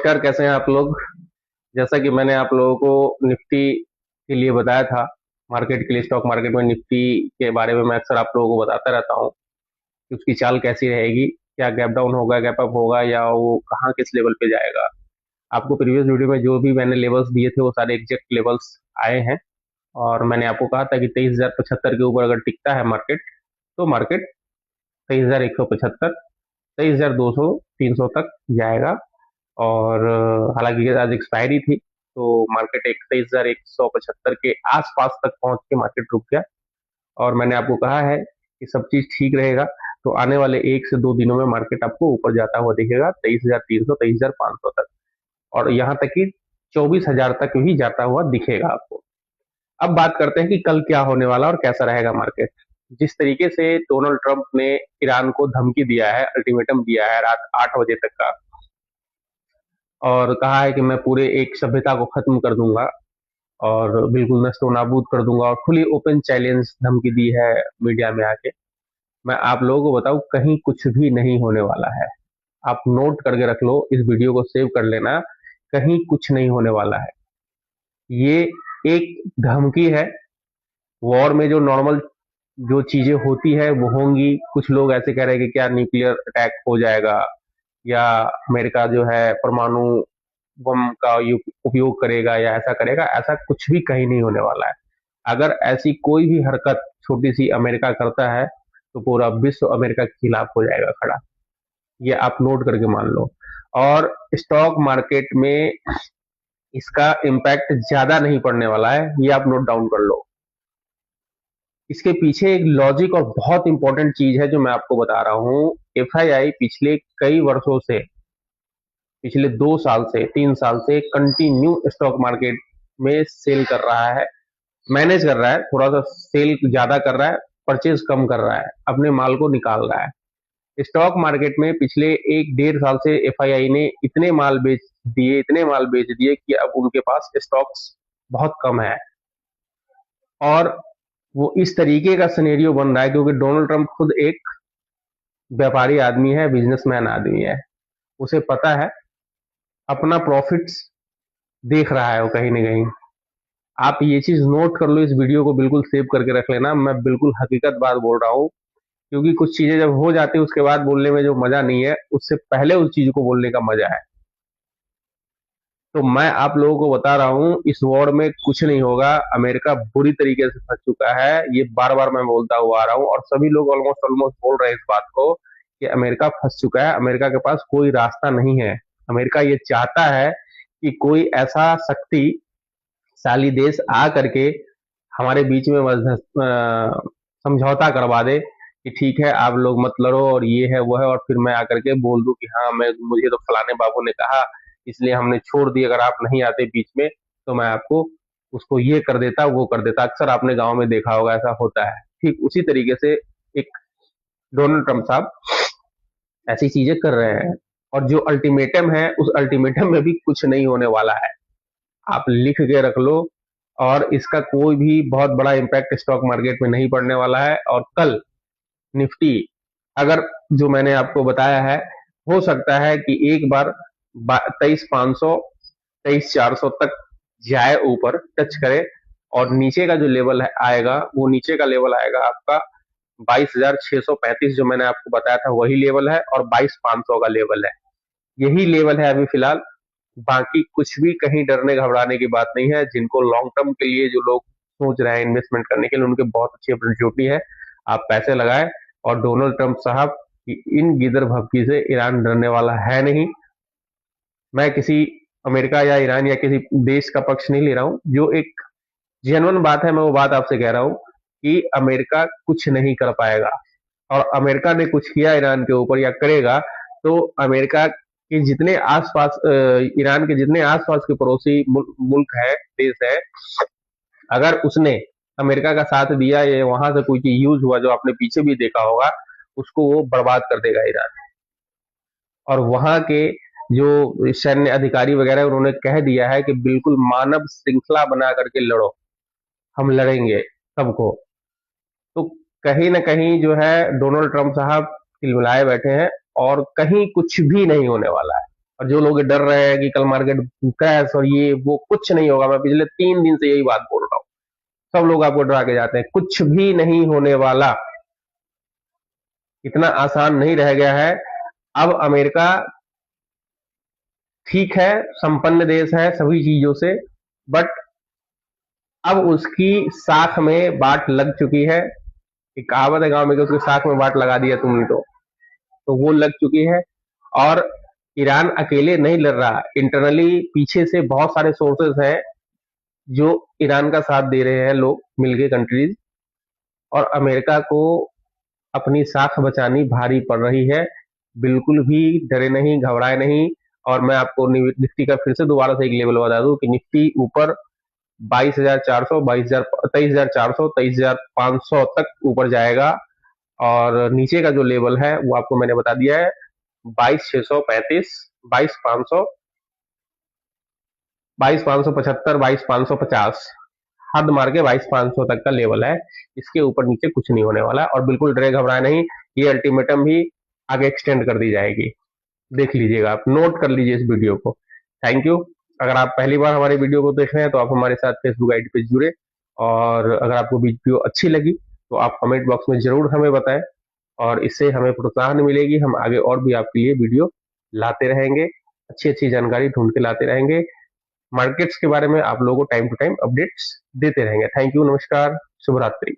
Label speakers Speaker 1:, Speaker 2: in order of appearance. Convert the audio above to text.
Speaker 1: नमस्कार, कैसे हैं आप लोग। जैसा कि मैंने आप लोगों को निफ्टी के लिए बताया था, मार्केट के लिए, स्टॉक मार्केट में निफ्टी के बारे में मैं अक्सर आप लोगों को बताता रहता हूँ कि उसकी चाल कैसी रहेगी, क्या गैप डाउन होगा, गैप अप होगा, या वो कहाँ किस लेवल पे जाएगा। आपको प्रीवियस वीडियो में जो भी मैंने लेवल्स दिए थे वो सारे एग्जैक्ट लेवल्स आए हैं। और मैंने आपको कहा था कि 23,075 के ऊपर अगर टिकता है मार्केट, तो मार्केट 23,175, 23,200, 300 तक जाएगा। और हालांकि आज एक्सपायरी थी, तो मार्केट 23,175 के आसपास तक पहुंच के मार्केट रुक गया। और मैंने आपको कहा है कि सब चीज ठीक रहेगा, तो आने वाले 1 से 2 दिनों में मार्केट आपको ऊपर जाता हुआ दिखेगा, 23,300, 23,500 तक, और यहाँ तक कि 24,000 तक भी जाता हुआ दिखेगा आपको। अब बात करते हैं कि कल क्या होने वाला और कैसा रहेगा मार्केट। जिस तरीके से डोनाल्ड ट्रंप ने ईरान को धमकी दिया है, अल्टीमेटम दिया है रात 8 बजे तक का, और कहा है कि मैं पूरे एक सभ्यता को खत्म कर दूंगा और बिल्कुल नष्टो नाबूद कर दूंगा, और खुली ओपन चैलेंज धमकी दी है मीडिया में आके। मैं आप लोगों को बताऊं, कहीं कुछ भी नहीं होने वाला है। आप नोट करके रख लो, इस वीडियो को सेव कर लेना, कहीं कुछ नहीं होने वाला है। ये एक धमकी है। वॉर में जो नॉर्मल जो चीजें होती है वो होंगी। कुछ लोग ऐसे कह रहे हैं कि क्या न्यूक्लियर अटैक हो जाएगा, या अमेरिका जो है परमाणु बम का उपयोग करेगा, या ऐसा करेगा। ऐसा कुछ भी कहीं नहीं होने वाला है। अगर ऐसी कोई भी हरकत छोटी सी अमेरिका करता है, तो पूरा विश्व अमेरिका के खिलाफ हो जाएगा खड़ा। ये आप नोट करके मान लो। और स्टॉक मार्केट में इसका इम्पैक्ट ज्यादा नहीं पड़ने वाला है, ये आप नोट डाउन कर लो। इसके पीछे एक लॉजिक और बहुत इंपॉर्टेंट चीज है जो मैं आपको बता रहा हूं। एफआईआई पिछले कई वर्षों से, पिछले 2 साल से, 3 साल से कंटिन्यू स्टॉक मार्केट में सेल कर रहा है, मैनेज कर रहा है। थोड़ा सा सेल ज्यादा कर रहा है, परचेज कम कर रहा है, अपने माल को निकाल रहा है। स्टॉक मार्केट में पिछले 1 1.5 साल से एफआईआई ने इतने माल बेच दिए, इतने माल बेच दिए कि अब उनके पास स्टॉक्स बहुत कम है। और वो इस तरीके का सिनेरियो बन रहा है क्योंकि डोनाल्ड ट्रंप खुद एक व्यापारी आदमी है, बिजनेसमैन आदमी है। उसे पता है, अपना प्रॉफिट्स देख रहा है वो कहीं ना कहीं। आप ये चीज नोट कर लो, इस वीडियो को बिल्कुल सेव करके रख लेना। मैं बिल्कुल हकीकत बात बोल रहा हूँ, क्योंकि कुछ चीजें जब हो जाती है उसके बाद बोलने में जो मजा नहीं है, उससे पहले उस चीज को बोलने का मजा है। तो मैं आप लोगों को बता रहा हूँ, इस वॉर में कुछ नहीं होगा। अमेरिका बुरी तरीके से फंस चुका है, ये बार बार मैं बोलता हुआ आ रहा हूँ, और सभी लोग ऑलमोस्ट ऑलमोस्ट बोल रहे हैं इस बात को कि अमेरिका फंस चुका है। अमेरिका के पास कोई रास्ता नहीं है। अमेरिका ये चाहता है कि कोई ऐसा शक्तिशाली देश आ करके हमारे बीच में समझौता करवा दे कि ठीक है, आप लोग मत लड़ो, और ये है वो है, और फिर मैं आकर के बोल दूं कि हाँ, मुझे तो फलाने बाबू ने कहा, इसलिए हमने छोड़ दिया। अगर आप नहीं आते बीच में, तो मैं आपको उसको ये कर देता, वो कर देता। अक्सर आपने गांव में देखा होगा, ऐसा होता है। ठीक उसी तरीके से एक डोनाल्ड ट्रंप साहब ऐसी चीजें कर रहे हैं। और जो अल्टीमेटम है, उस अल्टीमेटम में भी कुछ नहीं होने वाला है। आप लिख के रख लो। और इसका कोई भी बहुत बड़ा इम्पैक्ट स्टॉक मार्केट में नहीं पड़ने वाला है। और कल निफ्टी, अगर जो मैंने आपको बताया है, हो सकता है कि एक बार 23,500, 23,400 तक जाए, ऊपर टच करे। और नीचे का जो लेवल है आएगा, वो नीचे का लेवल आएगा आपका 22,635, जो मैंने आपको बताया था वही लेवल है, और 22,500 का लेवल है। यही लेवल है अभी फिलहाल। बाकी कुछ भी कहीं डरने घबराने की बात नहीं है। जिनको लॉन्ग टर्म के लिए जो लोग सोच रहे हैं इन्वेस्टमेंट करने के लिए, उनके बहुत अच्छी अपॉर्चुनिटी है। आप पैसे लगाए। और डोनाल्ड ट्रंप साहब की इन गिदर भपकी से ईरान डरने वाला है नहीं। मैं किसी अमेरिका या ईरान या किसी देश का पक्ष नहीं ले रहा हूं। जो एक जेन्युइन बात है, मैं वो बात आपसे कह रहा हूं कि अमेरिका कुछ नहीं कर पाएगा। और अमेरिका ने कुछ किया ईरान के ऊपर या करेगा, तो अमेरिका के जितने आसपास, ईरान के जितने आसपास के पड़ोसी मुल्क है, देश है, अगर उसने अमेरिका का साथ दिया या वहां से कोई चीज यूज हुआ, जो आपने पीछे भी देखा होगा, उसको वो बर्बाद कर देगा ईरान। और वहां के जो सैन्य अधिकारी वगैरह, उन्होंने कह दिया है कि बिल्कुल मानव श्रृंखला बना करके लड़ो, हम लड़ेंगे सबको। तो कहीं ना कहीं जो है डोनाल्ड ट्रंप साहब खिलमिलाए बैठे हैं, और कहीं कुछ भी नहीं होने वाला है। और जो लोग डर रहे हैं कि कल मार्केट क्रैश और ये वो, कुछ नहीं होगा। मैं पिछले 3 दिन से यही बात बोल रहा हूँ। सब लोग आपको डरा के जाते हैं, कुछ भी नहीं होने वाला। इतना आसान नहीं रह गया है। अब अमेरिका ठीक है, संपन्न देश है सभी चीजों से, बट अब उसकी साख में बाट लग चुकी है। एक कहावत है गांव में कि उसकी साख में बाट लगा दिया तुमने, तो वो लग चुकी है। और ईरान अकेले नहीं लड़ रहा, इंटरनली पीछे से बहुत सारे सोर्सेस हैं जो ईरान का साथ दे रहे हैं, लोग मिलके कंट्रीज। और अमेरिका को अपनी साख बचानी भारी पड़ रही है। बिल्कुल भी डरे नहीं, घबराए नहीं। और मैं आपको निफ्टी का फिर से दोबारा से एक लेवल बता दूं कि निफ्टी ऊपर 22,400, 22,000, 23,400, 23,500 तक ऊपर जाएगा। और नीचे का जो लेवल है वो आपको मैंने बता दिया है, 22,635, 22,500, 22,575, 22,550, हद मार के 22,500 तक का लेवल है। इसके ऊपर नीचे कुछ नहीं होने वाला। और बिल्कुल डरे घबराए नहीं, ये अल्टीमेटम भी आगे एक्सटेंड कर दी जाएगी। देख लीजिएगा, आप नोट कर लीजिए इस वीडियो को। Thank you. अगर आप पहली बार हमारे वीडियो को देख रहे हैं तो आप हमारे साथ फेसबुक आईडी पे जुड़े। और अगर आपको वीडियो अच्छी लगी तो आप कमेंट बॉक्स में जरूर हमें बताएं, और इससे हमें प्रोत्साहन मिलेगी। हम आगे और भी आपके लिए वीडियो लाते रहेंगे, अच्छी अच्छी जानकारी ढूंढ के लाते रहेंगे। मार्केट्स के बारे में आप लोगों को टाइम टू टाइम अपडेट्स देते रहेंगे। थैंक यू, नमस्कार, शुभ रात्रि।